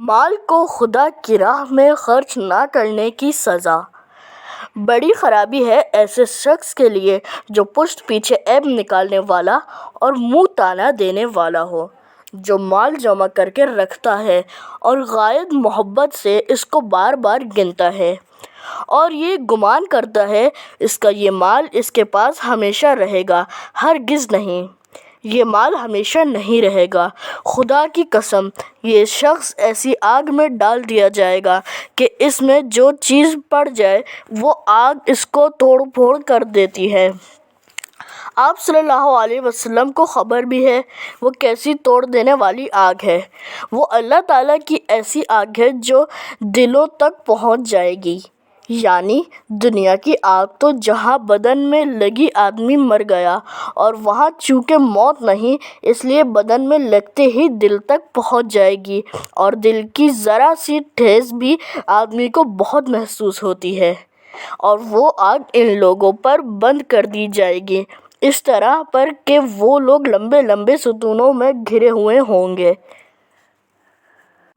مال کو خدا کی راہ میں خرچ نہ کرنے کی سزا بڑی خرابی ہے ایسے شخص کے لیے جو پشت پیچھے عیب نکالنے والا اور منہ تانا دینے والا ہو، جو مال جمع کر کے رکھتا ہے اور غائب محبت سے اس کو بار بار گنتا ہے اور یہ گمان کرتا ہے اس کا یہ مال اس کے پاس ہمیشہ رہے گا۔ ہرگز نہیں، یہ مال ہمیشہ نہیں رہے گا۔ خدا کی قسم، یہ شخص ایسی آگ میں ڈال دیا جائے گا کہ اس میں جو چیز پڑ جائے وہ آگ اس کو توڑ پھوڑ کر دیتی ہے۔ آپ صلی اللہ علیہ وسلم کو خبر بھی ہے وہ کیسی توڑ دینے والی آگ ہے۔ وہ اللہ تعالیٰ کی ایسی آگ ہے جو دلوں تک پہنچ جائے گی، یعنی دنیا کی آگ تو جہاں بدن میں لگی آدمی مر گیا، اور وہاں چونکہ موت نہیں اس لیے بدن میں لگتے ہی دل تک پہنچ جائے گی، اور دل کی ذرا سی ٹھیس بھی آدمی کو بہت محسوس ہوتی ہے، اور وہ آگ ان لوگوں پر بند کر دی جائے گی اس طرح پر کہ وہ لوگ لمبے لمبے ستونوں میں گھرے ہوئے ہوں گے۔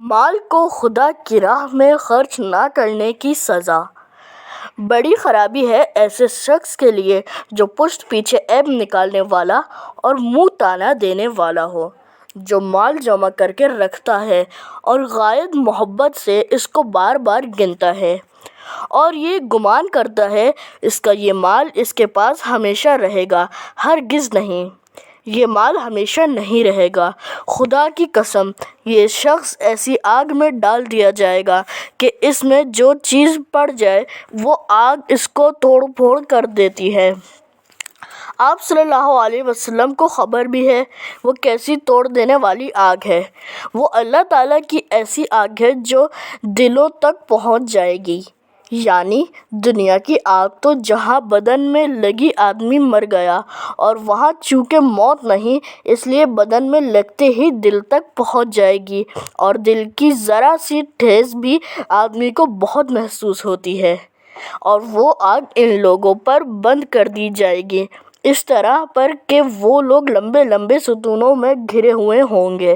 مال کو خدا کی راہ میں خرچ نہ کرنے کی سزا بڑی خرابی ہے ایسے شخص کے لیے جو پشت پیچھے عیب نکالنے والا اور منہ تانا دینے والا ہو، جو مال جمع کر کے رکھتا ہے اور غائب محبت سے اس کو بار بار گنتا ہے اور یہ گمان کرتا ہے اس کا یہ مال اس کے پاس ہمیشہ رہے گا۔ ہرگز نہیں، یہ مال ہمیشہ نہیں رہے گا۔ خدا کی قسم، یہ شخص ایسی آگ میں ڈال دیا جائے گا کہ اس میں جو چیز پڑ جائے وہ آگ اس کو توڑ پھوڑ کر دیتی ہے۔ آپ صلی اللہ علیہ وسلم کو خبر بھی ہے وہ کیسی توڑ دینے والی آگ ہے۔ وہ اللہ تعالیٰ کی ایسی آگ ہے جو دلوں تک پہنچ جائے گی، یعنی دنیا کی آگ تو جہاں بدن میں لگی آدمی مر گیا، اور وہاں چونکہ موت نہیں اس لیے بدن میں لگتے ہی دل تک پہنچ جائے گی، اور دل کی ذرا سی ٹھیس بھی آدمی کو بہت محسوس ہوتی ہے، اور وہ آگ ان لوگوں پر بند کر دی جائے گی اس طرح پر کہ وہ لوگ لمبے لمبے ستونوں میں گھرے ہوئے ہوں گے۔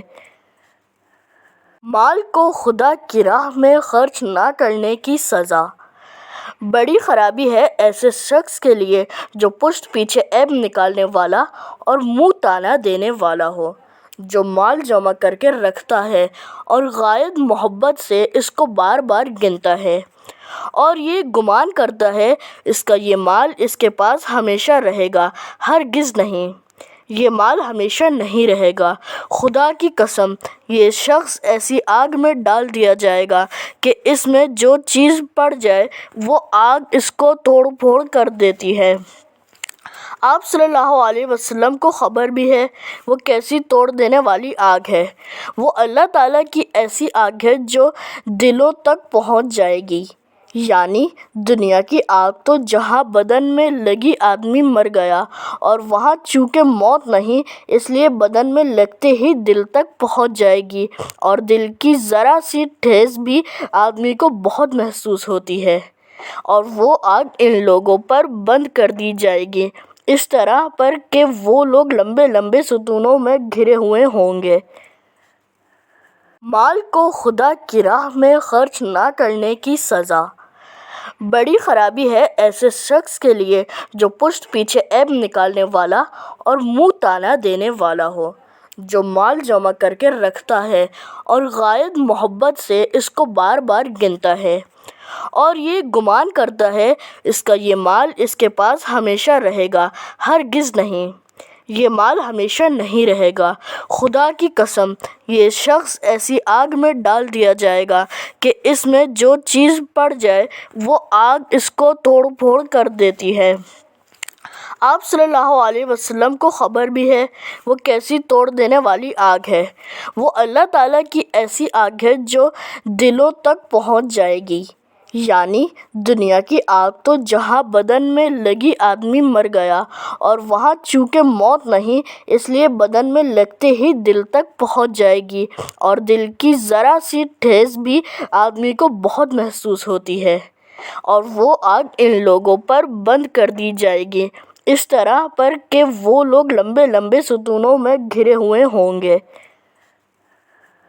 مال کو خدا کی راہ میں خرچ نہ کرنے کی سزا بڑی خرابی ہے ایسے شخص کے لیے جو پشت پیچھے عیب نکالنے والا اور منہ تانا دینے والا ہو، جو مال جمع کر کے رکھتا ہے اور غائب محبت سے اس کو بار بار گنتا ہے اور یہ گمان کرتا ہے اس کا یہ مال اس کے پاس ہمیشہ رہے گا۔ ہرگز نہیں، یہ مال ہمیشہ نہیں رہے گا۔ خدا کی قسم، یہ شخص ایسی آگ میں ڈال دیا جائے گا کہ اس میں جو چیز پڑ جائے وہ آگ اس کو توڑ پھوڑ کر دیتی ہے۔ آپ صلی اللہ علیہ وسلم کو خبر بھی ہے وہ کیسی توڑ دینے والی آگ ہے۔ وہ اللہ تعالیٰ کی ایسی آگ ہے جو دلوں تک پہنچ جائے گی، یعنی دنیا کی آگ تو جہاں بدن میں لگی آدمی مر گیا، اور وہاں چونکہ موت نہیں اس لیے بدن میں لگتے ہی دل تک پہنچ جائے گی، اور دل کی ذرا سی ٹھیس بھی آدمی کو بہت محسوس ہوتی ہے، اور وہ آگ ان لوگوں پر بند کر دی جائے گی اس طرح پر کہ وہ لوگ لمبے لمبے ستونوں میں گھرے ہوئے ہوں گے۔ مال کو خدا کی راہ میں خرچ نہ کرنے کی سزا بڑی خرابی ہے ایسے شخص کے لیے جو پشت پیچھے عیب نکالنے والا اور منہ تانا دینے والا ہو، جو مال جمع کر کے رکھتا ہے اور غائب محبت سے اس کو بار بار گنتا ہے اور یہ گمان کرتا ہے اس کا یہ مال اس کے پاس ہمیشہ رہے گا۔ ہرگز نہیں، یہ مال ہمیشہ نہیں رہے گا۔ خدا کی قسم، یہ شخص ایسی آگ میں ڈال دیا جائے گا کہ اس میں جو چیز پڑ جائے وہ آگ اس کو توڑ پھوڑ کر دیتی ہے۔ آپ صلی اللہ علیہ وسلم کو خبر بھی ہے وہ کیسی توڑ دینے والی آگ ہے۔ وہ اللہ تعالیٰ کی ایسی آگ ہے جو دلوں تک پہنچ جائے گی، یعنی دنیا کی آگ تو جہاں بدن میں لگی آدمی مر گیا، اور وہاں چونکہ موت نہیں اس لیے بدن میں لگتے ہی دل تک پہنچ جائے گی، اور دل کی ذرا سی ٹھیس بھی آدمی کو بہت محسوس ہوتی ہے، اور وہ آگ ان لوگوں پر بند کر دی جائے گی اس طرح پر کہ وہ لوگ لمبے لمبے ستونوں میں گھرے ہوئے ہوں گے۔